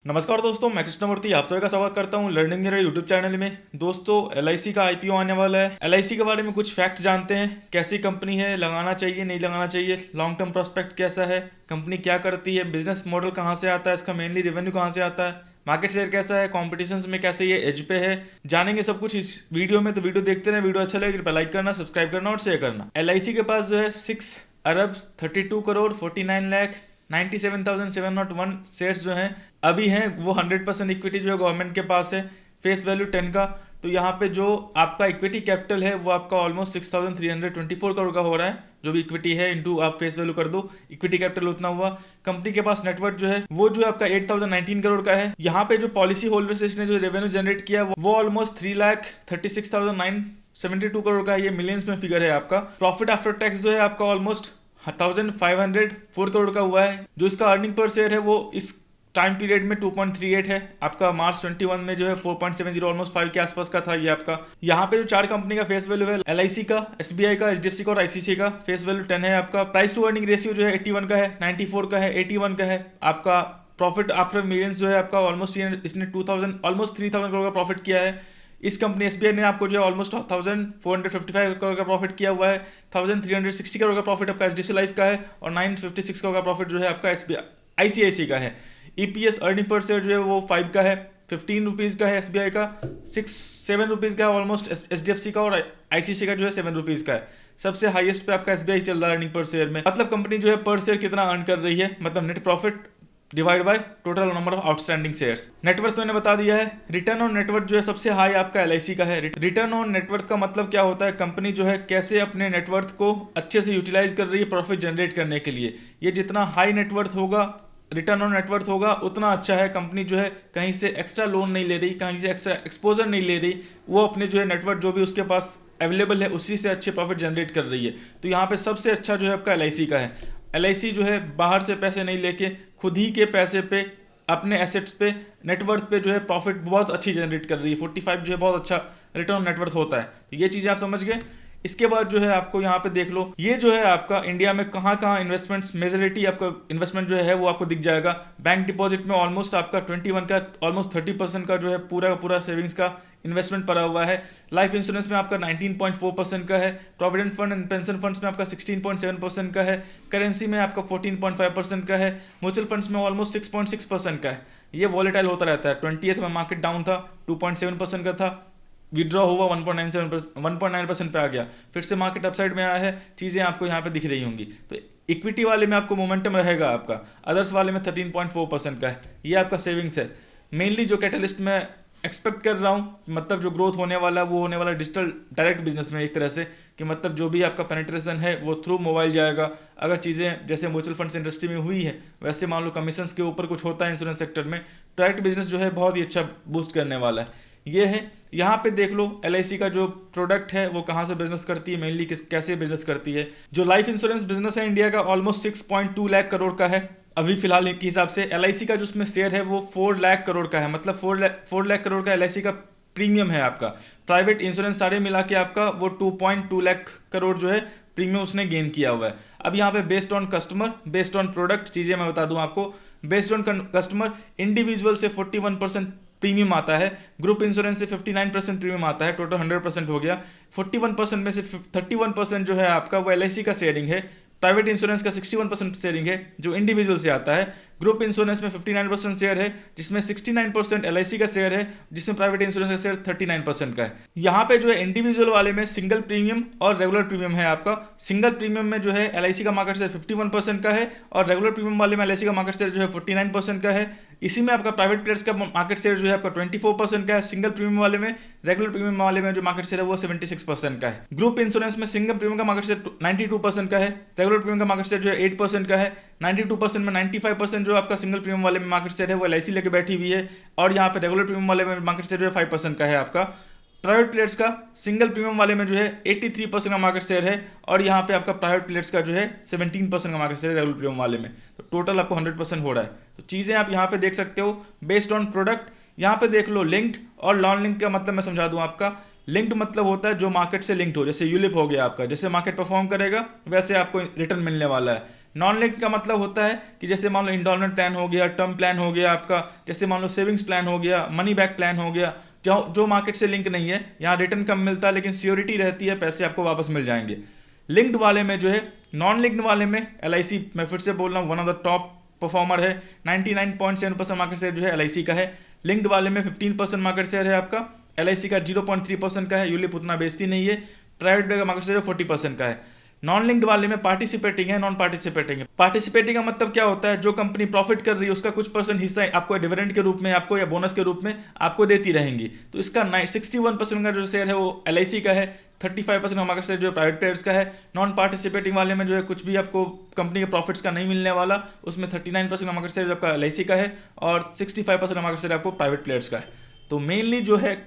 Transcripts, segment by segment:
नमस्कार दोस्तों, मैं कृष्णमूर्ति आप सभी का स्वागत करता हूं लर्निंग मेरे यूट्यूब चैनल में। दोस्तों, एलआईसी का आईपीओ आने वाला है। एलआईसी के बारे में कुछ फैक्ट जानते हैं। कैसी कंपनी है, लगाना चाहिए नहीं लगाना चाहिए, लॉन्ग टर्म प्रोस्पेक्ट कैसा है, कंपनी क्या करती है, बिजनेस मॉडल कहां से आता है, इसका मेनली रेवेन्यू कहां से आता है, मार्केट शेयर कैसा है, कॉम्पिटिशन में कैसे ये एज पे है, जानेंगे सब कुछ इस वीडियो में। तो वीडियो देखते रहे। वीडियो अच्छा लगे कृपया लाइक करना, सब्सक्राइब करना और शेयर करना। एलआईसी के पास जो है 6 अरब 32 करोड़ 49 लाख 97,701 शेयर्स जो हैं अभी हैं, वो 100% इक्विटी जो है गवर्नमेंट के पास है। फेस वैल्यू 10 का। तो यहाँ पे जो आपका इक्विटी कैपिटल है वो आपका ऑलमोस्ट 6,324 करोड़ का हो रहा है। जो भी इक्विटी है इंटू आप फेस वैल्यू कर दो, इक्विटी कैपिटल उतना हुआ। कंपनी के पास नेटवर्थ जो है वो जो आपका 8,019 करोड़ का है। यहाँ पे जो पॉलिसी होल्डर्स ने जो रेवेन्यू जनरेट किया वो ऑलमोस्ट 3,36,972 करोड़ का है। ये मिलियंस में फिगर है आपका। प्रॉफिट आफ्टर टैक्स जो है आपका ऑलमोस्ट 1,504 करोड़ का हुआ है। जो इसका अर्निंग पर शेयर है वो इस टाइम पीरियड में 2.38 है। आपका मार्च 21 में जो है 4.70 ऑलमोस्ट 5 के आसपास का था ये आपका। यहाँ पे जो चार कंपनी का फेस वैल्यू है, एलआईसी का, एसबीआई का, एचडीएफसी का और आईसीसी का, फेस वैल्यू 10 है आपका। प्राइस टू अर्निंग रेशियो जो है 81 का है, 94 का है, 81 का है आपका। प्रॉफिट आफ्टर मिलियंस जो है आपका ऑलमोस्ट इसने 2000 ऑलमोस्ट 3,000 करोड़ का प्रॉफिट किया है। इस कंपनी एसबीआई ने आपको जो है ऑलमोस्ट 1,455 करोड़ का प्रॉफिट किया हुआ है। 1,360 करोड़ का प्रॉफिट आपका एचडीएफसी लाइफ का है और 956 करोड़ का प्रॉफिट जो है आपका एसबीआई आईसीआईसी का है। ईपीएस अर्निंग पर शेयर जो है वो 5 का है, 15 रुपीज़ का है एसबीआई का, 7 रुपीज़ का है ऑलमोस्ट एचडीएफसी का और आईसीसी का जो है 7 रुपीज़ का है। सबसे हाईएस्ट पे आपका एसबीआई चल रहा है अर्निंग पर शेयर में। मतलब कंपनी जो है पर शेयर कितना अर्न कर रही है, मतलब net profit divide by total number of outstanding shares. Net worth मैंने बता दिया है। रिटर्न ऑन नेटवर्थ जो है सबसे हाई आपका एलआईसी का है। रिटर्न ऑन नेटवर्थ का मतलब क्या होता है, कंपनी जो है कैसे अपने नेटवर्थ को अच्छे से यूटिलाइज कर रही है प्रॉफिट जनरेट करने के लिए। ये जितना हाई नेटवर्थ होगा, रिटर्न ऑन नेटवर्थ होगा, उतना अच्छा है। कंपनी जो है कहीं से एक्स्ट्रा लोन नहीं ले रही, कहीं से एक्स्ट्रा एक्सपोजर नहीं ले रही, वो अपने जो है नेटवर्थ जो भी उसके पास अवेलेबल है उसी से अच्छे प्रॉफिट जनरेट कर रही है। तो यहाँ पे सबसे अच्छा जो है आपका एलआईसी का है। एलआईसी जो है बाहर से पैसे नहीं लेके खुद ही के पैसे पे, अपने एसेट्स पे, नेटवर्थ पे जो है प्रॉफिट बहुत अच्छी जनरेट कर रही है। 45 जो है बहुत अच्छा रिटर्न ऑन नेटवर्थ होता है। तो ये चीज़ें आप समझ गए। इसके बाद जो है आपको यहाँ पे देख लो, ये जो है आपका इंडिया में कहाँ कहाँ इन्वेस्टमेंट्स, मेजोरिटी आपका इन्वेस्टमेंट जो है वो आपको दिख जाएगा। बैंक डिपॉजिट में ऑलमोस्ट आपका 21 का ऑलमोस्ट 30% का जो है पूरा का पूरा सेविंग्स का इन्वेस्टमेंट पड़ा हुआ है। लाइफ इंश्योरेंस में आपका 19.4% का है। Provident fund and pension funds में आपका 16.7% का है। करेंसी में आपका 14.5% का है। म्यूचुअल फंड्स में ऑलमोस्ट 6.6% का है। ये वॉलेटाइल होता रहता है। 20th में मार्केट डाउन था, 2.7% का था, विड्रॉ हुआ 1.9% पे आ गया, फिर से मार्केट अपसाइड में आया है। चीज़ें आपको यहाँ पे दिख रही होंगी। तो इक्विटी वाले में आपको मोमेंटम रहेगा आपका, अदर्स वाले में 13.4% का है। ये आपका सेविंग्स है। मेनली जो कैटलिस्ट में एक्सपेक्ट कर रहा हूँ, मतलब जो ग्रोथ होने वाला है वो होने वाला डिजिटल डायरेक्ट बिजनेस में, एक तरह से कि मतलब जो भी आपका पेनिट्रेशन है वो थ्रू मोबाइल जाएगा। अगर चीज़ें जैसे म्यूचुअल फंड्स इंडस्ट्री में हुई है वैसे मान लो कमीशंस के ऊपर कुछ होता है इंश्योरेंस सेक्टर में, डायरेक्ट बिजनेस जो है बहुत ही अच्छा बूस्ट करने वाला है। ये है। यहाँ पे देख लो एलआईसी का जो प्रोडक्ट है वो कहाँ से बिजनेस करती है, मेनली कैसे बिजनेस करती है। जो लाइफ इंश्योरेंस बिजनेस है इंडिया का ऑलमोस्ट 6.2 लाख करोड़ का है अभी फिलहाल के हिसाब से। एलआईसी का जो उसमें शेयर है वो 4 लाख करोड़ का है, मतलब 4 लाख करोड़ का एलआईसी का प्रीमियम है आपका। प्राइवेट इंश्योरेंस सारे मिला के आपका वो 2.2 लाख करोड़ जो है प्रीमियम उसने गेन किया हुआ है। अब यहाँ पे based on customer, based on product चीज़ें मैं बता दूं आपको। बेस्ड ऑन कस्टमर इंडिविजुअल से 41% प्रीमियम आता है, ग्रुप इंश्योरेंस से 59% प्रीमियम आता है, टोटल 100% हो गया। 41% में से 31% जो है आपका वो एलआईसी का शेयरिंग है। प्राइवेट इंश्योरेंस का 61% शेयरिंग है जो इंडिविजुअल से आता है। ग्रुप इंश्योरेंस में 59% शेयर है जिसमें 69% एलआईसी का शेयर है, जिसमें प्राइवेट इंश्योरेंस का शेयर 39% का है। यहाँ पे जो है इंडिविजुअल वाले में सिंगल प्रीमियम और रेगुलर प्रीमियम है आपका। सिंगल प्रीमियम में जो है एलआईसी का मार्केट शेयर 51% का है और रेगुलर प्रीमियम वाले में एलआईसी का मार्केट शेयर जो है 49% का है। इसी में आपका प्राइवेट प्लेयर्स का मार्केट शेयर जो है आपका 24% का है सिंगल प्रीमियम वाले में। रेगुलर प्रीमियम वाले में जो मार्केट शेयर है वो 76% का है। ग्रुप इंश्योरेंस में सिंगल प्रीमियम का मार्केट शेयर 92% का है, रेगुलर प्रीमियम का मार्केट शेयर जो है 8% का है। 92% में 95% जो आपका सिंगल प्रीमियम वाले में मार्केट शेयर है वो एलआईसी लेके बैठी हुई है और यहाँ पे रेगुलर प्रीमियम वाले में मार्केट शेयर जो है 5% का है आपका। प्राइवेट प्लेयर्स का सिंगल प्रीमियम वाले में जो है 83% का मार्केट शेयर है और यहाँ पे आपका प्राइवेट प्लेयर्स का जो है 17% का मार्केट शेयर है रेगुलर प्रीमियम वाले में। तो टोटल आपको 100% हो रहा है। तो चीज़ें आप यहाँ पे देख सकते हो बेस्ड ऑन प्रोडक्ट। यहाँ पे देख लो लिंक्ड और नॉन लिंक्ड का मतलब मैं समझा दूँ आपका। लिंक्ड मतलब होता है जो मार्केट से लिंक्ड हो, जैसे यूलिप हो गया आपका, जैसे मार्केट परफॉर्म करेगा वैसे आपको रिटर्न मिलने वाला है। नॉन लिंक्ड का मतलब होता है कि जैसे मान लो इंडॉलमेंट प्लान हो गया, टर्म प्लान हो गया आपका, जैसे मान लो सेविंग्स प्लान हो गया, मनी बैक प्लान हो गया, जो मार्केट से लिंक नहीं है, यहाँ रिटर्न कम मिलता है लेकिन सियोरिटी रहती है, पैसे आपको वापस मिल जाएंगे। लिंक्ड वाले में जो है, नॉन लिंक्ड वाले में LIC, मैं फिर से बोल रहा हूँ, one of the top performer है, 99.7% मार्केट शेयर जो है LIC का है। लिंक्ड वाले में 15% मार्केट शेयर है आपका, LIC का 0.3% का है, यूलिप उतना बेचती नहीं है, प्राइवेट का मार्केट शेयर 40% का है। नॉन लिंक्ड वाले में पार्टिसिपेटिंग है, नॉन पार्टिसिपेटिंग है। पार्टिसिपेटिंग का मतलब क्या होता है, जो कंपनी प्रॉफिट कर रही है उसका कुछ परसेंट हिस्सा आपको डिविडेंड के रूप में आपको या बोनस के रूप में आपको देती रहेंगी। तो इसका 61% का जो शेयर है वो LIC का है, 35% का मार्केट शेयर जो प्राइवेट प्लेयर्स का है। नॉन पार्टिसिपेटिंग वाले में जो है कुछ भी आपको कंपनी के प्रॉफिट्स का नहीं मिलने वाला, उसमें 39% का मार्केट शेयर आपका LIC का है और 65% का मार्केट शेयर आपको प्राइवेट प्लेयर्स का है। तो मेनली जो है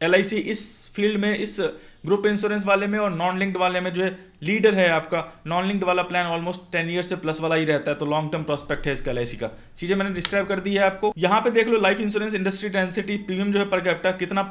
LIC इस फील्ड में, इस ग्रुप इंश्योरेंस वाले में और नॉन लिंक्ड वाले में जो है लीडर है आपका। नॉन लिंक्ड वाला प्लान ऑलमोस्ट 10 ईयर से प्लस वाला ही रहता है, तो लॉन्ग टर्म प्रोस्पेक्ट है इसका LIC का। चीजें मैंने डिस्क्राइब कर दी है आपको। यहाँ पे देख लो life insurance industry density, premium जो है पर कैपिटा कितना,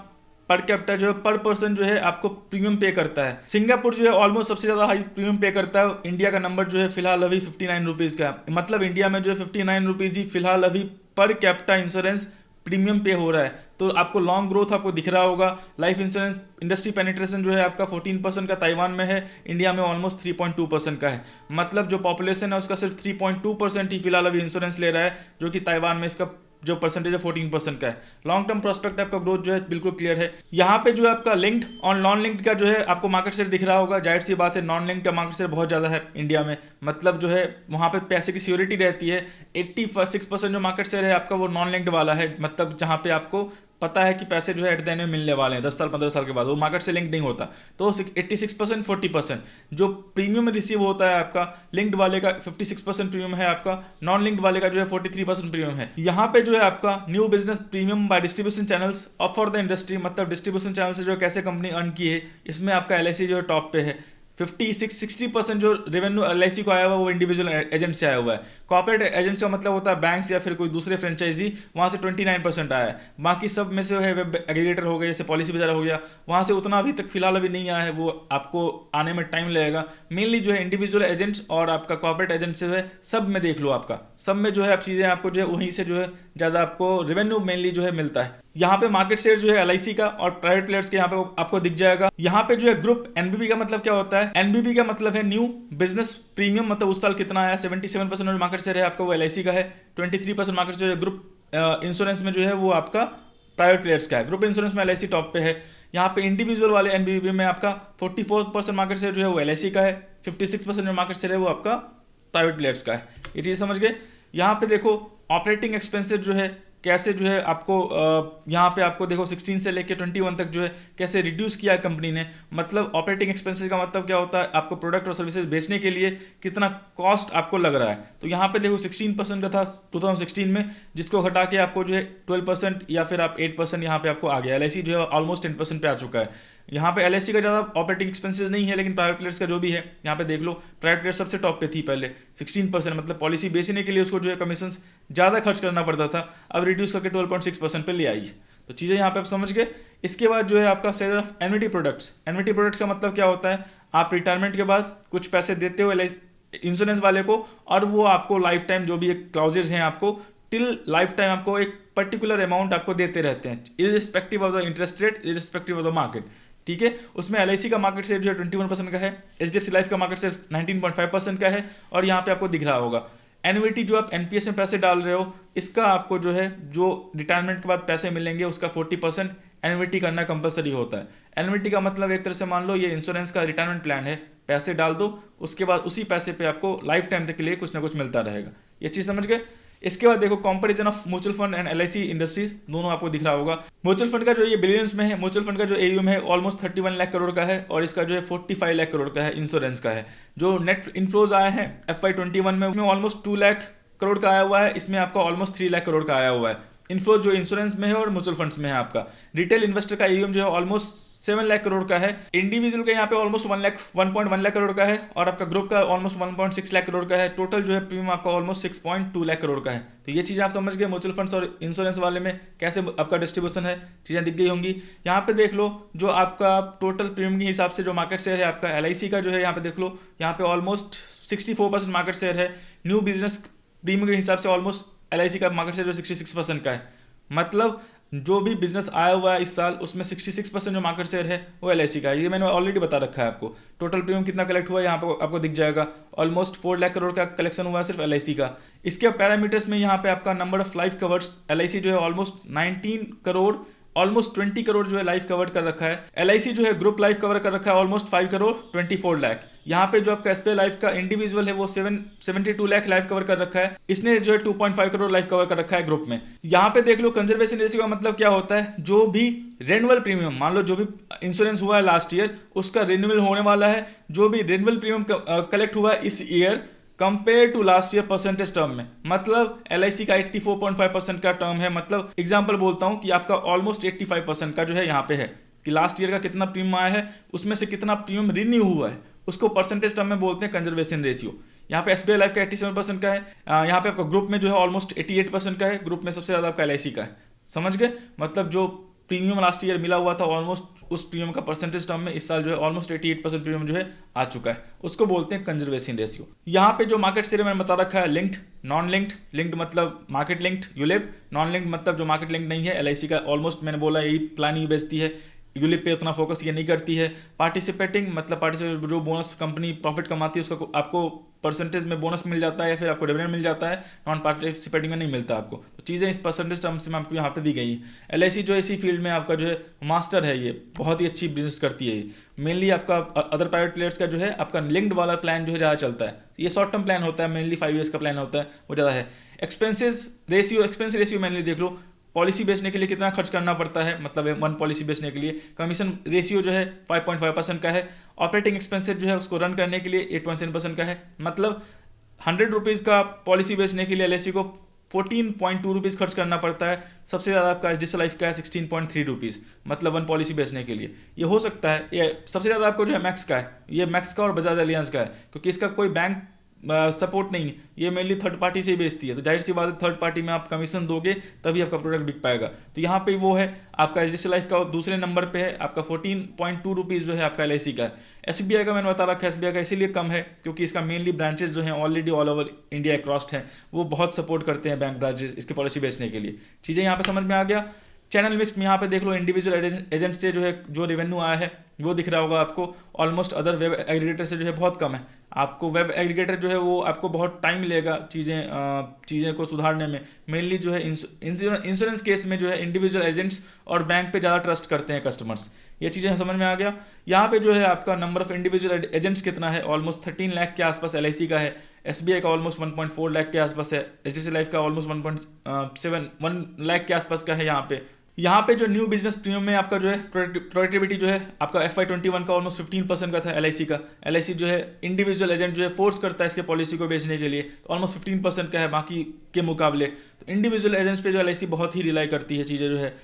पर कैपिटा जो है पर पर्सन जो है आपको प्रीमियम पे करता है। सिंगापुर जो है ऑलमोस्ट सबसे ज्यादा हाई प्रीमियम पे करता है। इंडिया का नंबर जो है फिलहाल अभी 59 रुपीज का है, मतलब इंडिया में जो है 59 रुपीज ही फिलहाल अभी पर कैपिटा इंश्योरेंस प्रीमियम पे हो रहा है। तो आपको लॉन्ग ग्रोथ आपको दिख रहा होगा। लाइफ इंश्योरेंस इंडस्ट्री पेनिट्रेशन जो है आपका 14% का ताइवान में है, इंडिया में ऑलमोस्ट 3.2% का है। मतलब जो पॉपुलेशन है उसका सिर्फ 3.2% ही फिलहाल अभी इंश्योरेंस ले रहा है, जो कि ताइवान में इसका जो परसेंटेज है 14% का है। लॉन्ग टर्म प्रोस्पेक्ट आपका ग्रोथ जो है बिल्कुल क्लियर है। यहाँ पे जो है आपका लिंक्ड और नॉन लिंक्ड का जो है आपको मार्केट शेयर दिख रहा होगा। जाहिर सी बात है नॉन लिंक्ड का मार्केट शेयर बहुत ज़्यादा है इंडिया में, मतलब जो है वहाँ पे पैसे की सिक्योरिटी रहती है। 86% जो मार्केट शेयर है आपका वो नॉन लिंक्ड वाला है, मतलब जहाँ पे आपको पता है कि पैसे जो है एट द एंड में मिलने वाले हैं 10 साल 15 साल के बाद, वो मार्केट से लिंक नहीं होता। तो 86% 40% जो प्रीमियम रिसीव होता है आपका, लिंक्ड वाले का 56% प्रीमियम है आपका, नॉन लिंक्ड वाले का जो है 43% प्रीमियम है। यहाँ पे जो है आपका new business premium bye distribution channels of for the industry, मतलब डिस्ट्रीब्यूशन चैनल से जो कैसे कंपनी अर्न की है, इसमें आपका LIC जो है टॉप पे है। 60% जो रेवेन्यू LIC को आया हुआ है वो इंडिविजुअल एजेंट से आया हुआ है। कॉर्पोरेट एजेंट्स का मतलब होता है बैंक्स या फिर कोई दूसरे फ्रेंचाइजी, वहाँ से 29% आया है। बाकी सब में से है वेब एग्रीगेटर हो गया, जैसे पॉलिसी बाजार हो गया, वहाँ से उतना अभी तक फिलहाल अभी नहीं आया है, वो आपको आने में टाइम लगेगा। मेनली जो है इंडिविजुअल एजेंट्स और आपका कॉर्पोरेट एजेंट से है, सब में देख लो आपका, सब में जो है आप चीज़ें आपको जो है वहीं से जो है ज़्यादा आपको रेवेन्यू मेनली जो है मिलता है। यहाँ पे मार्केट शेयर जो है LIC का और प्राइवेट प्लेयर्स के यहाँ पे आपको दिख जाएगा। यहाँ पे जो है ग्रुप NBP का मतलब क्या होता है, NBP का मतलब है न्यू बिजनेस प्रीमियम, मतलब उस साल कितना आया। 77% मार्केट शेयर है आपका वो LIC का है, 23% मार्केट शेयर ग्रुप इंश्योरेंस में जो है वो आपका प्राइवेट प्लेयर्स का है। ग्रुप इंश्योरेंस में LIC टॉप पे है। यहाँ पे इंडिविजुअल वाले NBP में आपका 44% मार्केट शेयर जो है वो LIC का है, 56% जो मार्केट शेयर है वो आपका प्राइवेट प्लेयर्स का है। ये चीज़ समझ गए। यहाँ पे देखो ऑपरेटिंग एक्सपेंसेस जो है कैसे जो है आपको यहाँ पे आपको देखो 16 से लेके 21 तक जो है कैसे रिड्यूस किया है कंपनी ने। मतलब ऑपरेटिंग एक्सपेंसेस का मतलब क्या होता है, आपको प्रोडक्ट और सर्विसेज बेचने के लिए कितना कॉस्ट आपको लग रहा है। तो यहाँ पे देखो 16% का था 2016 में, जिसको घटा के आपको जो है 12% या फिर आप 8% यहाँ पे आपको आ गया। LIC जो है ऑलमोस्ट 10% पे आ चुका है। यहाँ पे LIC का ज़्यादा ऑपरेटिंग एक्सपेंसेस नहीं है, लेकिन प्राइवेट प्लेयर्स का जो भी है यहाँ पे देख लो, प्राइवेट प्लेयर सबसे टॉप पे थी पहले 16%, मतलब पॉलिसी बेचने के लिए उसको जो है कमीशन ज़्यादा खर्च करना पड़ता था, अब रिड्यूस करके 12.6% पे ले आई है। तो चीज़ें यहाँ पे आप समझ गए। इसके बाद जो है आपका share of annuity products. Annuity products का मतलब क्या होता है, आप रिटायरमेंट के बाद कुछ पैसे देते हो इंश्योरेंस वाले को, और वो आपको लाइफ टाइम जो भी एक क्लाउजेज हैं आपको टिल लाइफ टाइम आपको एक पर्टिकुलर अमाउंट आपको देते रहते हैं, irrespective of the interest rate, irrespective of the market. ठीक है, उसमें LIC का मार्केट शेयर जो है 21% का है, HDFC लाइफ का मार्केट शेयर 19.5% का है, और यहाँ पे आपको दिख रहा होगा एन्युटी जो आप NPS में पैसे डाल रहे हो, इसका आपको जो है जो रिटायरमेंट के बाद पैसे मिलेंगे उसका 40% एन्युटी करना कंपलसरी होता है। एन्युटी का मतलब एक तरह से मान लो ये इंश्योरेंस का रिटायरमेंट प्लान है, पैसे डाल दो, उसके बाद उसी पैसे पे आपको लाइफ टाइम तक के लिए कुछ ना कुछ मिलता रहेगा। ये चीज़ समझ गए। इसके बाद देखो comparison of mutual fund and LIC industries, दोनों आपको दिख रहा होगा। म्यूचुअल फंड का जो ये बिलियंस में है, म्यूचुअल फंड का जो AUM है ऑलमोस्ट 31 लाख करोड़ का है, और इसका जो है 45 लाख करोड़ का है इंश्योरेंस का है। जो नेट इनफ्लोज आए हैं FY21 में, उसमें ऑलमोस्ट 2 लाख करोड़ का आया हुआ है, इसमें आपका ऑलमोस्ट 3 लाख करोड़ का आया हुआ है। इनफ्लोज जो इंश्योरेंस में है और म्यूचुअल फंड्स में है आपका। रिटेल इन्वेस्टर का AUM जो है ऑलमोस्ट 7 लाख करोड़ का है, इंडिविजुअल का यहाँ पे ऑलमोस्ट 1.1 लाख करोड़ का है, और आपका ग्रुप का ऑलमोस्ट 1.6 लाख करोड़ का है। टोटल जो है प्रीमियम आपका ऑलमोस्ट 6.2 लाख करोड़ का है। तो ये चीज़ आप समझ गए म्यूचुअल फंड्स और इंश्योरेंस वाले में कैसे आपका डिस्ट्रीब्यूशन है, चीज़ें दिख गई होंगी। यहाँ पे देख लो जो आपका टोटल प्रीमियम के हिसाब से जो मार्केट शेयर है आपका LIC का जो है, यहाँ पे देख लो, यहाँ पे ऑलमोस्ट 64% मार्केट शेयर है। न्यू बिजनेस प्रीमियम के हिसाब से ऑलमोस्ट एलआईसी का मार्केट शेयर जो 66% का है। मतलब जो भी बिजनेस आया हुआ है इस साल उसमें 66% जो मार्केट शेयर है वो एलआईसी का है। ये मैंने ऑलरेडी बता रखा है आपको। टोटल प्रीमियम कितना कलेक्ट हुआ है यहाँ पे आपको दिख जाएगा। ऑलमोस्ट 4 लाख करोड़ का कलेक्शन हुआ है सिर्फ एलआईसी का। इसके पैरामीटर्स में यहाँ पे आपका number of life covers, LIC जो है ऑलमोस्ट 19 करोड़, ऑलमोस्ट 20 करोड़ जो है लाइफ कवर कर रखा है। एलआईसी जो है ग्रुप लाइफ कवर कर रखा है ऑलमोस्ट 5 करोड़ 24 लाख। यहाँ पे जो आपका एसबीआई लाइफ का इंडिविजुअल है वो 72 लाख लाइफ कवर कर रखा है। इसने जो है 2.5 करोड़ लाइफ कवर कर रखा है ग्रुप में। यहाँ पे देख लो कंजर्वेशन रेशियो का मतलब क्या होता है, जो भी रिन्यूअल प्रीमियम, मान लो जो भी इंश्योरेंस हुआ है लास्ट ईयर उसका रिन्यूअल होने वाला है, जो भी रिन्यूअल प्रीमियम कलेक्ट हुआ है इस year compare to last year percentage term में, मतलब एलआईसी का 84.5% का टर्म है। मतलब एग्जांपल बोलता हूं कि आपका ऑलमोस्ट 85% का जो है यहाँ पे है कि लास्ट ईयर का कितना प्रीमियम आया है उसमें से कितना प्रीमियम रिन्यू हुआ है, उसको परसेंटेज टर्म में बोलते हैं कंजर्वेशन रेशियो। यहाँ पे एसबीआई लाइफ का 87% का है। यहाँ पे आपका ग्रुप में जो है ऑलमोस्ट 88% का है। ग्रुप में सबसे ज्यादा आपका एलआईसी का है। समझ गए? मतलब जो प्रीमियम लास्ट ईयर मिला हुआ था ऑलमोस्ट उस प्रीमियम का परसेंटेज टर्म में इस साल जो है ऑलमोस्ट 88% प्रीमियम जो है आ चुका है, उसको बोलते हैं कंजर्वेशन रेशियो। यहाँ पे जो मार्केट शेयर मैंने बता रखा है लिंक्ड, नॉन लिंक्ड, लिंक्ड मतलब market linked ULIP, non linked मतलब जो मार्केट लिंक्ड नहीं है। एलआईसी का ऑलमोस्ट मैंने बोला यही प्लान ही बेचती है, यूलिप पे उतना फोकस ये नहीं करती है। पार्टिसिपेटिंग मतलब पार्टिसिपेट जो बोनस कंपनी प्रॉफिट कमाती है उसका आपको परसेंटेज में बोनस मिल जाता है या फिर आपको डिविडेंड मिल जाता है, नॉन पार्टिसिपेटिंग में नहीं मिलता आपको। तो चीज़ें इस परसेंटेज टर्म्स में आपको यहाँ पे दी गई है। एलआईसी जो इसी फील्ड में आपका जो है मास्टर है, ये बहुत ही अच्छी बिजनेस करती है। ये मेनली आपका अदर प्राइवेट प्लेयर्स का जो है आपका लिंक्ड वाला प्लान जो है ज़्यादा चलता है। ये शॉर्ट टर्म प्लान होता है, मेनली 5 ईयर्स का प्लान होता है, वो ज़्यादा है। एक्सपेंस रेशियो मेनली देख लो, पॉलिसी बेचने के लिए कितना खर्च करना पड़ता है, मतलब 1 पॉलिसी बेचने के लिए। कमीशन रेशियो जो है 5.5% का है। ऑपरेटिंग एक्सपेंसेस जो है उसको रन करने के लिए 8.7% का है। मतलब 100 रुपीज़ का पॉलिसी बेचने के लिए एलआईसी को 14.2 रुपीज़ खर्च करना पड़ता है। सबसे ज़्यादा आपका एचडीएफसी लाइफ का है 16.3 रुपीज़, मतलब 1 पॉलिसी बेचने के लिए। ये हो सकता है, ये सबसे ज़्यादा आपको जो है मैक्स का है, ये मैक्स का और बजाज एलियांस का है, क्योंकि इसका कोई बैंक सपोर्ट नहीं है, ये मेनली थर्ड पार्टी से ही बेचती है। तो जाहिर सी बात है थर्ड पार्टी में आप कमीशन दोगे तभी आपका प्रोडक्ट बिक पाएगा। तो यहाँ पे वो है आपका एचडीएफसी लाइफ का दूसरे नंबर पे है, आपका 14.2 रुपीज़ जो है आपका एलआईसी का है। एसबीआई का मैंने बता रखा है, एसबीआई का इसीलिए कम है क्योंकि इसका मेनली ब्रांचेस जो हैं already all over India crossed हैं, वो बहुत सपोर्ट करते हैं बैंक ब्रांचेस इसकी पॉलिसी बेचने के लिए। चीज़ें यहाँ पे समझ में आ गया। चैनल मिक्स में यहाँ पे देख लो, इंडिविजुअल एजेंट से जो है जो रेवेन्यू आया है वो दिख रहा होगा आपको। ऑलमोस्ट अदर वेब एग्रीगेटर से जो है बहुत कम है। आपको वेब एग्रीगेटर जो है वो आपको बहुत टाइम लेगा चीज़ें को सुधारने में। मेनली जो है इंश्योरेंस केस में जो है इंडिविजुअल एजेंट्स और बैंक पे ज़्यादा ट्रस्ट करते हैं कस्टमर्स। ये चीज़ें समझ में आ गया। यहाँ पे जो है आपका नंबर ऑफ इंडिविजुअल एजेंट्स कितना है, ऑलमोस्ट 13 लाख के आसपास एलआईसी का है। एसबीआई का ऑलमोस्ट 1.4 लाख के आसपास है। एचडीएफसी लाइफ का ऑलमोस्ट 1 लाख के आसपास का है। यहाँ पे जो न्यू बिजनेस प्रीमियम में आपका जो है प्रोडक्टिविटी जो है आपका FY21 का ऑलमोस्ट 15% का था एलआईसी का। एलआईसी जो है इंडिविजुअल एजेंट जो है फोर्स करता है इसके पॉलिसी को बेचने के लिए, तो ऑलमोस्ट 15% का है बाकी के मुकाबले। तो इंडिविजुअल एजेंट्स पे जो एलआईसी बहुत ही रिलाई करती है, चीज़ें जो है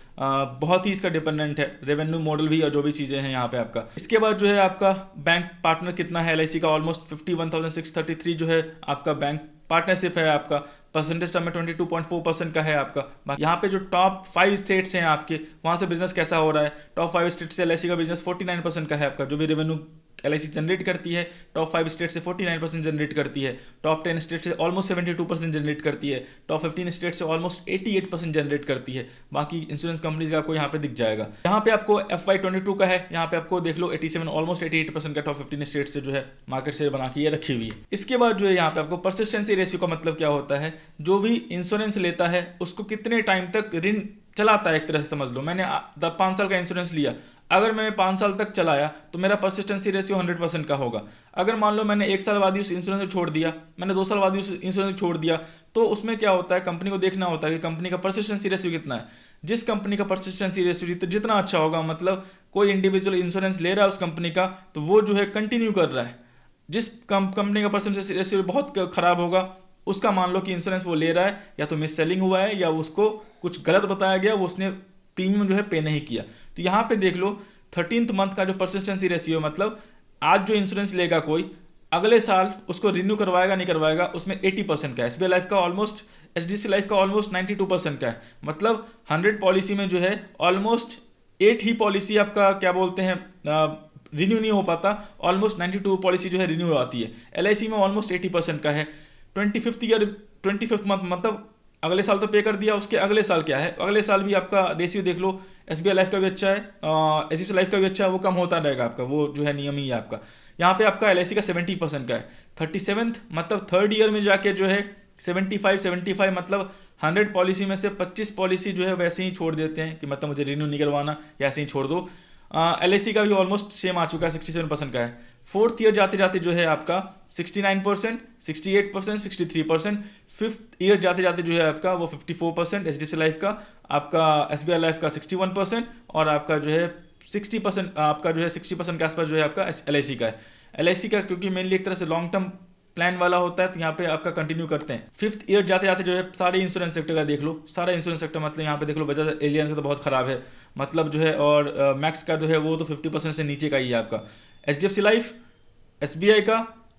बहुत ही इसका डिपेंडेंट है, रेवेन्यू मॉडल भी और जो भी चीज़ें हैं यहाँ पे आपका। इसके बाद जो है आपका बैंक पार्टनर कितना है एलआईसी का, ऑलमोस्ट 51,633 जो है आपका बैंक पार्टनरशिप है आपका। परसेंटेज टर्म में 22.4% का है आपका। यहाँ पे जो टॉप 5 स्टेट्स हैं आपके, वहाँ से बिजनेस कैसा हो रहा है। टॉप 5 स्टेट से एलआईसी का बिजनेस 49% का है आपका। जो भी रेवेन्यू एलआईसी जनरेट करती है टॉप 5 स्टेट से 49% जनरेट करती है। टॉप 10 स्टेट से ऑलमोस्ट 72% जनरेट करती है। टॉप 15 स्टेट से ऑलमोस्ट 88% जनरेट करती है। बाकी इंश्योरेंस कंपनीज का आपको यहाँ पे दिख जाएगा। यहाँ पे आपको FY22 का है, यहाँ पे आपको देख लो 87 ऑलमोस्ट 88% का टॉप 15 स्टेट से जो है मार्केट शेयर बना के ये रखी हुई है। इसके बाद जो है यहाँ पे आपको परसिस्टेंसी रेशियो का मतलब क्या होता है, जो भी इंश्योरेंस लेता है उसको कितने टाइम तक ऋण चलाता है। एक तरह से समझ लो मैंने 5 साल का इंश्योरेंस लिया, अगर मैंने 5 साल तक चलाया तो मेरा परसिस्टेंसी रेशियो 100% का होगा। अगर मान लो मैंने 1 साल बाद ही उस इंश्योरेंस को छोड़ दिया, मैंने 2 साल बाद ही उस इंश्योरेंस को छोड़ दिया, तो उसमें क्या होता है, कंपनी को देखना होता है कि कंपनी का परसिस्टेंसी रेशियो कितना है। जिस कंपनी का परसिस्टेंसी रेशियो जितना अच्छा होगा, मतलब कोई इंडिविजुअल इंश्योरेंस ले रहा है उस कंपनी का तो वो जो है कंटिन्यू कर रहा है। जिस कंपनी का परसिस्टेंसी रेशियो बहुत खराब होगा, उसका मान लो कि इंश्योरेंस वो ले रहा है या तो मिस सेलिंग हुआ है या उसको कुछ गलत बताया गया, वो उसने प्रीमियम जो है पे नहीं किया। तो यहाँ पे देख लो 13th मंथ का जो परसिस्टेंसी रेशियो, मतलब आज जो इंश्योरेंस लेगा कोई, अगले साल उसको रिन्यू करवाएगा नहीं करवाएगा, उसमें 80% का है। एसबीआई लाइफ का ऑलमोस्ट, एचडीएफसी लाइफ का ऑलमोस्ट 92% का है। मतलब 100 पॉलिसी में जो है ऑलमोस्ट 8 ही पॉलिसी आपका क्या बोलते हैं रिन्यू नहीं हो पाता, ऑलमोस्ट 92 पॉलिसी जो है रिन्यू आती है। LIC में ऑलमोस्ट 80% का है। 25th ईयर 25th मंथ मतलब अगले साल तो पे कर दिया, उसके अगले साल क्या है, अगले साल भी आपका रेशियो देख लो, SBI लाइफ का भी अच्छा है, HDFC लाइफ का भी अच्छा है, वो कम होता रहेगा आपका, वो जो है नियम ही है आपका। यहाँ पे आपका LIC का 70% का है। 37th मतलब थर्ड ईयर में जाके जो है 75 मतलब 100 पॉलिसी में से 25 पॉलिसी जो है वैसे ही छोड़ देते हैं कि मतलब मुझे रिन्यू नहीं करवाना या ऐसे ही छोड़ दो। LIC का भी ऑलमोस्ट सेम आ चुका है, 67% का है। फोर्थ ईयर जाते जाते जो है आपका 69%, 68%, 63%। फिफ्थ ईयर जाते जाते जो है आपका वो 54% HDFC लाइफ का, आपका SBI लाइफ का 61% और आपका जो है 60% आपका जो है 60% के आसपास जो है आपका LIC का है। LIC का क्योंकि मेनली एक तरह से लॉन्ग टर्म प्लान वाला होता है, तो यहाँ पे आपका कंटिन्यू करते हैं। फिफ्थ ईयर जाते जाते जो है सारे इंश्योरेंस सेक्टर का देख लो, सारा इंश्योरेंस सेक्टर मतलब यहाँ पे देख लो बजाज एलियंस का तो बहुत खराब है मतलब जो है, और मैक्स का जो है वो तो 50% से नीचे का ही है आपका। HDFC लाइफ, SBI का,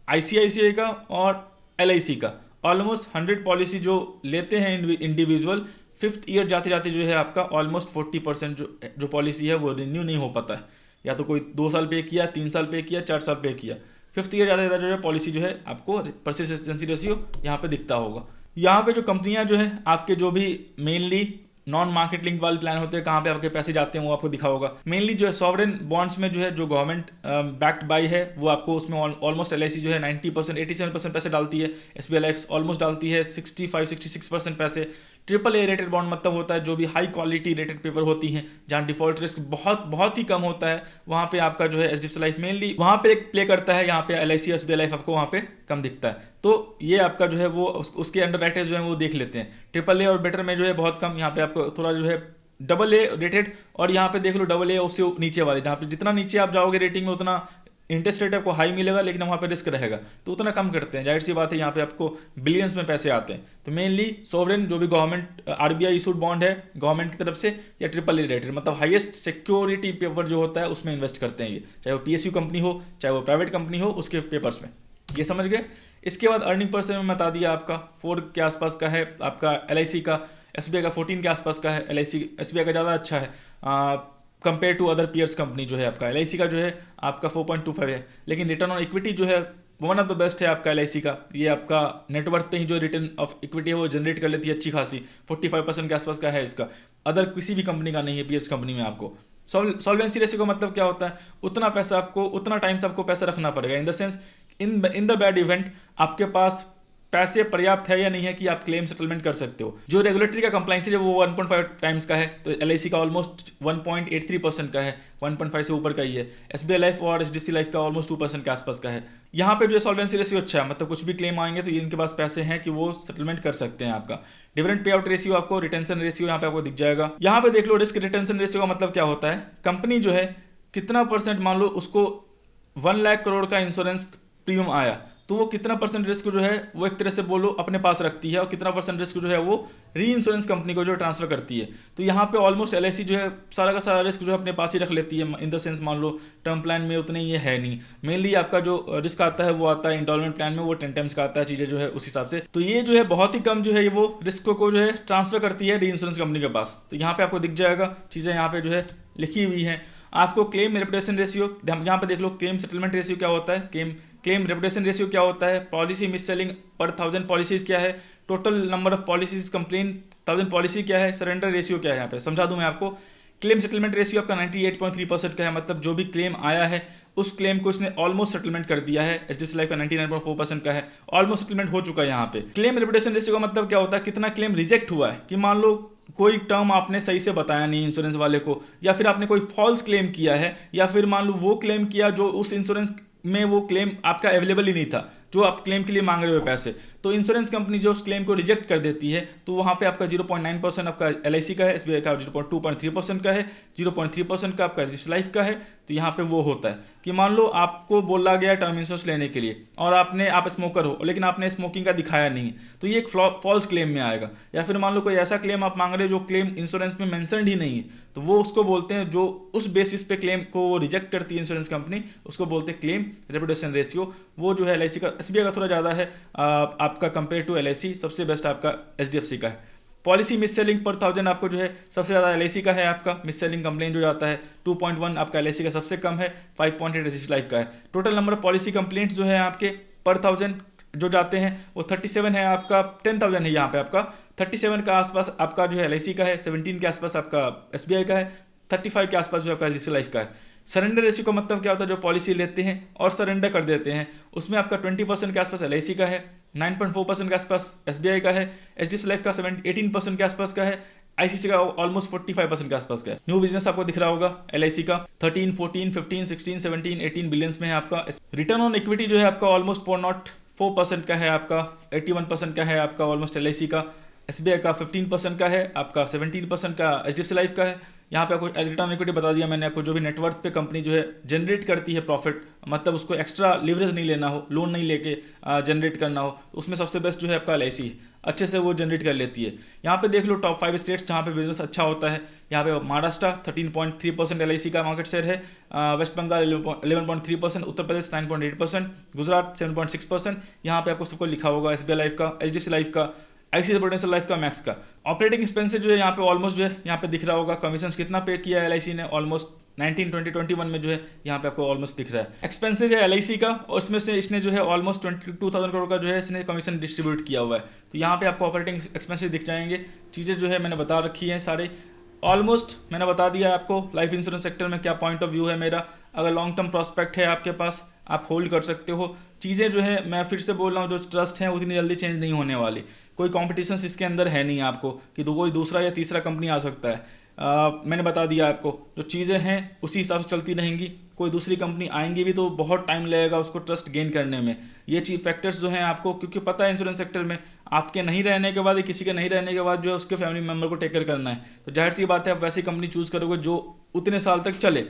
ICICI का और LIC का ऑलमोस्ट 100 पॉलिसी जो लेते हैं इंडिविजुअल, फिफ्थ ईयर जाते जाते जो है आपका ऑलमोस्ट 40% जो पॉलिसी है वो रिन्यू नहीं हो पाता है, या तो कोई 2 साल पे किया, 3 साल पे किया, 4 साल पे किया। फिफ्थ ईयर ज़्यादा ज़्यादा जो है पॉलिसी जो है आपको परसिस्टेंसी रेशियो यहाँ पे दिखता होगा। यहाँ पे जो कंपनियाँ जो है आपके जो भी मेनली नॉन मार्केट लिंक वाले प्लान होते हैं, कहाँ पे आपके पैसे जाते हैं वो आपको दिखा होगा। मेनली जो है सॉवरेन बॉन्ड्स में जो है जो गवर्नमेंट बैक्ड बाई है वो आपको उसमें ऑलमोस्ट LIC जो है 90% 87% पैसे डालती है। SBI लाइफ ऑलमोस्ट डालती है 65-66% पैसे। AAA रेटेड बॉन्ड मतलब होता है जो भी हाई क्वालिटी रेटेड पेपर होती हैं, जहाँ डिफॉल्ट रिस्क बहुत बहुत ही कम होता है, वहाँ पे आपका जो है HDFC लाइफ मेनली वहाँ पे एक प्ले करता है। यहाँ पे LIC और SBI लाइफ आपको वहाँ पे कम दिखता है। तो ये आपका जो है वो उसके अंडर राइटर्स जो है वो देख लेते हैं। AAA और बेटर में जो है बहुत कम, यहाँ पे आपको थोड़ा जो है AA रेटेड, और यहाँ पे देख लो AA उससे नीचे वाले, जहाँ पे जितना नीचे आप जाओगे रेटिंग में उतना इंटरेस्ट रेट आपको हाई मिलेगा, लेकिन वहाँ पे रिस्क रहेगा तो उतना कम करते हैं। जाहिर सी बात है यहाँ पे आपको बिलियंस में पैसे आते हैं। तो मेनली सॉवरेन जो भी गवर्नमेंट RBI इशूड बॉन्ड है गवर्नमेंट की तरफ से, या AAA रेटेड मतलब हाईएस्ट सिक्योरिटी पेपर जो होता है उसमें इन्वेस्ट करते हैं ये, चाहे वो PSU कंपनी हो चाहे वो प्राइवेट कंपनी हो, उसके पेपर्स में। ये समझ गए। इसके बाद अर्निंग पर शेयर में बता दिया आपका 4 के आसपास का है आपका LIC का, SBI का 14 के आसपास का है। LIC SBI का ज़्यादा अच्छा है compare to other peers company जो है आपका। LIC का जो है आपका 4.25 है, लेकिन रिटर्न ऑन इक्विटी जो है वन ऑफ द बेस्ट है आपका LIC का। ये आपका नेटवर्थ पे ही जो रिटर्न ऑफ इक्विटी है वो जनरेट कर लेती है अच्छी खासी, 45% के आसपास का है इसका, अदर किसी भी कंपनी का नहीं है पीयर्स कंपनी में। आपको सॉल्वेंसी रेशियो का मतलब क्या होता है, उतना पैसा आपको उतना टाइम से आपको पैसा रखना पड़ेगा, in the sense in the bad event आपके पास पैसे पर्याप्त है या नहीं है कि आप क्लेम सेटलमेंट कर सकते हो। जो रेगुलेटरी का कंप्लाइंस है वो 1.5 टाइम्स का है, तो LIC का ऑलमोस्ट 1.83% का है, 1.5 से ऊपर का ही है। SBI लाइफ और HDFC लाइफ का ऑलमोस्ट 2% के आसपास का है। यहाँ पे जो है सॉल्वेंसी रेशियो अच्छा है, मतलब कुछ भी क्लेम आएंगे तो इनके पास पैसे हैं कि वो सेटलमेंट कर सकते हैं। आपका डिविडेंड पे आउट रेशियो, आपको रिटेंशन रेशियो यहाँ पे आपको दिख जाएगा। यहाँ पे देख लो रिस्क रिटेंशन रेशियो का मतलब क्या होता है, कंपनी जो है कितना परसेंट, मान लो उसको 1 लाख करोड़ का इंश्योरेंस प्रीमियम आया तो वो कितना परसेंट रिस्क जो है वो एक तरह से बोलो अपने पास रखती है, और कितना परसेंट रिस्क जो है वो री इंश्योरेंस कंपनी को जो ट्रांसफर करती है। तो यहाँ पे ऑलमोस्ट LIC जो है सारा का सारा रिस्क जो है अपने पास ही रख लेती है, इन द सेंस मान लो टर्म प्लान में उतने ये है नहीं। मेनली आपका जो रिस्क आता है वो आता है इंस्टॉलमेंट प्लान में, वो 10 टाइम्स का आता है चीज़ें जो है उस हिसाब से। तो ये जो है बहुत ही कम जो है वो रिस्क को जो है ट्रांसफर करती है री इंश्योरेंस कंपनी के पास। तो यहाँ पे आपको दिख जाएगा चीज़ें यहाँ पे जो है लिखी हुई हैं। आपको क्लेम रेपुटेशन रेशियो, यहाँ पे देख लो क्लेम सेटलमेंट रेशियो क्या होता है, क्लेम रेपुटेशन रेशियो क्या होता है, पॉलिसी मिस सेलिंग पर 1000 पॉलिसीज क्या है, total number of policies complain 1000 policy क्या है, सरेंडर रेशियो क्या है। यहाँ पे समझा दूं मैं आपको। क्लेम सेटलमेंट रेशियो आपका 98.3% का है, मतलब जो भी क्लेम आया है उस क्लेम को इसने ऑलमोस्ट सेटलमेंट कर दिया है। HDFC लाइफ का 99.4% का है, ऑलमोस्ट सेटलमेंट हो चुका है यहाँ पे। क्लेम रेपुटेशन रेशियो का मतलब क्या होता है, कितना क्लेम रिजेक्ट हुआ है, कि मान लो कोई टर्म आपने सही से बताया नहीं इंश्योरेंस वाले को, या फिर आपने कोई फॉल्स क्लेम किया है, या फिर मान लो वो क्लेम किया जो उस इंश्योरेंस में वो क्लेम आपका अवेलेबल ही नहीं था जो आप क्लेम के लिए मांग रहे हो पैसे, तो इंश्योरेंस कंपनी जो उस क्लेम को रिजेक्ट कर देती है, तो वहाँ पे आपका 0.9% आपका LIC का है, SBI का 0.2.3% का है, 0.3% का आपका HDFC लाइफ का है। तो यहाँ पे वो होता है कि मान लो आपको बोला गया टर्म इंश्योरेंस लेने के लिए और आप स्मोकर हो लेकिन आपने स्मोकिंग का दिखाया नहीं, तो ये एक फॉल्स क्लेम में आएगा। या फिर मान लो कोई ऐसा क्लेम आप मांग रहे हो जो क्लेम इंश्योरेंस में मेंशन्ड ही नहीं है, तो वो उसको बोलते हैं, जो उस बेसिस पे क्लेम को वो रिजेक्ट करती है इंश्योरेंस कंपनी, उसको बोलते हैं क्लेम रेपुटेशन रेशियो। वो जो है LIC का, SBI का थोड़ा ज़्यादा है आपका कंपेयर टू LIC, सबसे बेस्ट आपका HDFC का है। पॉलिसी मिस सेलिंग पर 1000 आपको जो है सबसे ज़्यादा LIC का है, आपका मिस सेलिंग कंप्लेन जो जाता है 2.1 आपका LIC का सबसे कम है, 5.8 SH लाइफ का है। Total number of policy complaints जो है आपके पर 1000 जो जाते हैं वो 37 है, आपका 10,000 है यहाँ पे आपका 37 के आसपास आपका जो है LIC का है, 17 के आसपास आपका SBI का है, 35 के आसपास जो आपका LIC लाइफ का है। सरेंडर रेशियो का मतलब क्या होता है, जो पॉलिसी लेते हैं और सरेंडर कर देते हैं उसमें आपका 20% के आसपास LIC का है, 9.4% के आसपास SBI का है, HDFC लाइफ का 18% के आसपास का है, ICICI का ऑलमोस्ट 45% के आसपास का है। न्यू बिजनेस आपको दिख रहा होगा LIC का 13, 14, 15, 16, 17, 18 बिलियंस में है आपका। रिटर्न ऑन इक्विटी जो है आपका ऑलमोस्ट 404% का है, आपका 81% का है आपका ऑलमोस्ट LIC का, SBI का 15% का है, आपका 17% का HDFC लाइफ का है। यहाँ पे आपको रिटर्न इक्विटी बता दिया मैंने आपको, जो भी नेटवर्थ पे कंपनी जो है जनरेट करती है प्रॉफिट, मतलब उसको एक्स्ट्रा लिवरेज नहीं लेना हो, लोन नहीं लेके जनरेट करना हो, तो उसमें सबसे बेस्ट जो है आपका LIC अच्छे से वो जनरेट कर लेती है। यहाँ पे देख लो टॉप 5 स्टेट्स जहाँ पे बिजनेस अच्छा होता है। यहाँ पे महाराष्ट्र 13.3% LIC का मार्केट शेयर है, वेस्ट बंगाल 11.3%, उत्तर प्रदेश 9.8%, गुजरात 7.6%। यहाँ पे आपको सबको लिखा होगा SBI लाइफ का, HDFC लाइफ का, ICICI प्रूडेंशियल लाइफ का, मैक्स का। ऑपरेटिंग एक्सपेंसेस जो है यहाँ पे ऑलमोस्ट जो है यहाँ पे दिख रहा होगा, कमीशन कितना पे किया है LIC ने, ऑलमोस्ट 19, 20, 21 में जो है यहाँ पे आपको ऑलमोस्ट दिख रहा है। एक्सपेंसेज है LIC का और इसमें से इसने जो है ऑलमोस्ट 22,000 करोड़ का जो है इसने कमीशन डिस्ट्रीब्यूट किया हुआ है। तो यहाँ पे आपको ऑपरेटिंग एक्सपेंसेज दिख जाएंगे। चीज़ें जो है मैंने बता रखी हैं सारे, ऑलमोस्ट मैंने बता दिया आपको लाइफ इंश्योरेंस सेक्टर में क्या पॉइंट ऑफ व्यू है मेरा। अगर लॉन्ग टर्म प्रॉस्पेक्ट है आपके पास, आप होल्ड कर सकते हो। चीज़ें जो है मैं फिर से बोल रहा हूँ, जो ट्रस्ट है उतनी जल्दी चेंज नहीं होने वाली। कोई कॉम्पिटिशन इसके अंदर है नहीं आपको कि कोई दूसरा या तीसरा कंपनी आ सकता है। मैंने बता दिया आपको, जो चीज़ें हैं उसी हिसाब से चलती रहेंगी। कोई दूसरी कंपनी आएंगी भी तो बहुत टाइम लगेगा उसको ट्रस्ट गेन करने में। ये चीज़ फैक्टर्स जो हैं आपको, क्योंकि पता है इंश्योरेंस सेक्टर में आपके नहीं रहने के बाद, किसी के नहीं रहने के बाद जो है उसके फैमिली मेम्बर को टेक केयर करना है, तो जाहिर सी बात है आप वैसी कंपनी चूज़ करोगे जो उतने साल तक चले,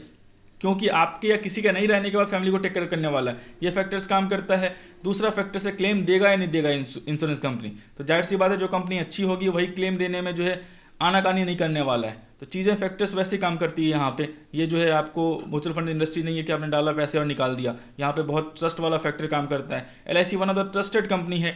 क्योंकि आपके या किसी का नहीं रहने के बाद फैमिली को टेक केयर करने वाला है। ये फैक्टर्स काम करता है। दूसरा फैक्टर से क्लेम देगा या नहीं देगा इंश्योरेंस कंपनी, तो जाहिर सी बात है जो कंपनी अच्छी होगी वही क्लेम देने में जो है आनाकानी नहीं करने वाला है। तो चीज़ें फैक्टर्स वैसे ही काम करती है यहाँ पे। ये जो है आपको म्यूचुअल फंड इंडस्ट्री नहीं है कि आपने डाला पैसे और निकाल दिया। यहाँ पे बहुत ट्रस्ट वाला फैक्टर काम करता है। LIC one of the trusted company है।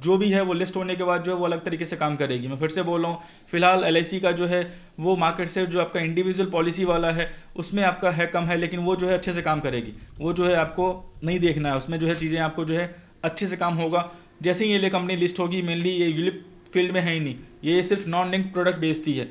जो भी है वो लिस्ट होने के बाद जो है वो अलग तरीके से काम करेगी। मैं फिर से बोल रहा हूँ, फिलहाल LIC का जो है वो मार्केट से जो आपका इंडिविजुअल पॉलिसी वाला है उसमें आपका है कम है, लेकिन वो जो है अच्छे से काम करेगी। वो जो है आपको नहीं देखना है, उसमें जो है चीज़ें आपको जो है अच्छे से काम होगा। जैसे ही ये कंपनी लिस्ट होगी, मेनली ये यूलिप फील्ड में है ही नहीं, ये सिर्फ नॉन लिंक प्रोडक्ट बेचती है।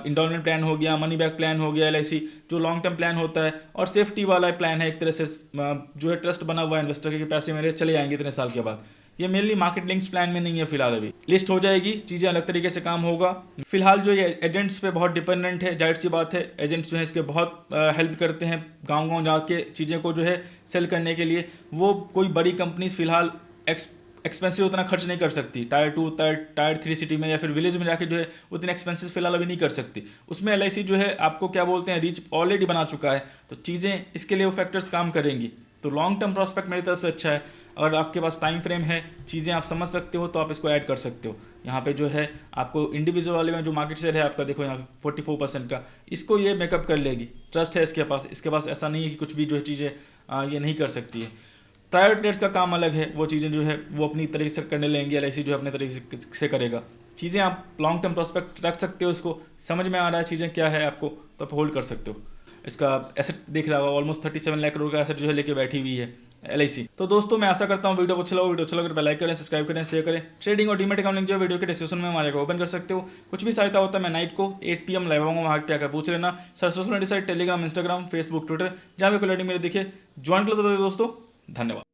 इंडोलमेंट प्लान हो गया, मनी बैक प्लान हो गया, LIC जो लॉन्ग टर्म प्लान होता है, और सेफ्टी वाला प्लान है एक तरह से, जो है ट्रस्ट बना हुआ है इन्वेस्टर के पैसे मेरे चले जाएंगे इतने साल के बाद। ये मेनली मार्केट लिंक्स प्लान में नहीं है फिलहाल। अभी लिस्ट हो जाएगी, चीज़ें अलग तरीके से काम होगा। फिलहाल जो ये एजेंट्स पे बहुत डिपेंडेंट है, जाहिर सी बात है। एजेंट्स जो है इसके बहुत हेल्प करते हैं गाँव जाके चीज़ें को जो है सेल करने के लिए। वो कोई बड़ी कंपनीज फिलहाल एक्सपेंसिव उतना खर्च नहीं कर सकती। टायर 2, टायर 3 सिटी में या फिर विलेज में जाके जो है उतने एक्सपेंसेस फिलहाल अभी नहीं कर सकती। उसमें LIC जो है आपको क्या बोलते हैं, रीच ऑलरेडी बना चुका है, तो चीज़ें इसके लिए वो फैक्टर्स काम करेंगी। तो लॉन्ग टर्म प्रॉस्पेक्ट मेरी तरफ से अच्छा है। अगर आपके पास टाइम फ्रेम है, चीज़ें आप समझ सकते हो, तो आप इसको ऐड कर सकते हो। यहाँ पे जो है आपको इंडिविजुअल वाले में जो मार्केट शेयर है आपका, देखो यहाँ पे 44% का, इसको ये मेकअप कर लेगी। ट्रस्ट है इसके पास ऐसा नहीं है कि कुछ भी जो है चीज़ें ये नहीं कर सकती है। प्राइवेट प्लेयर्स का काम अलग है, वो चीज़ें जो है वो अपनी तरीके से करने लेंगे, LIC जो है अपने तरीके से करेगा। चीज़ें आप लॉन्ग टर्म प्रोस्पेक्ट रख सकते हो, इसको समझ में आ रहा है चीज़ें क्या है आपको, तो आप होल्ड कर सकते हो। इसका एसेट दिख रहा होगा, ऑलमोस्ट 37 लाख करोड़ का एसेट जो है लेके बैठी हुई है LIC। तो दोस्तों मैं आशा करता हूँ वीडियो अच्छा लगा लाइक करें, सब्सक्राइब करें, शेयर करें। ट्रेडिंग और डीमेट अकाउंट लिंक जो है वीडियो के डिस्क्रिप्शन में हमारे को ओपन कर सकते हो। कुछ भी सहायता होता है मैं नाइट को 8 PM लाइव आऊँगा, वहाँ पे आकर पूछ लेना। Sir social media site Telegram, Instagram, Facebook, Twitter, जहाँ भी कोई मेरे दिखे ज्वाइन कर दो दोस्तों। धन्यवाद।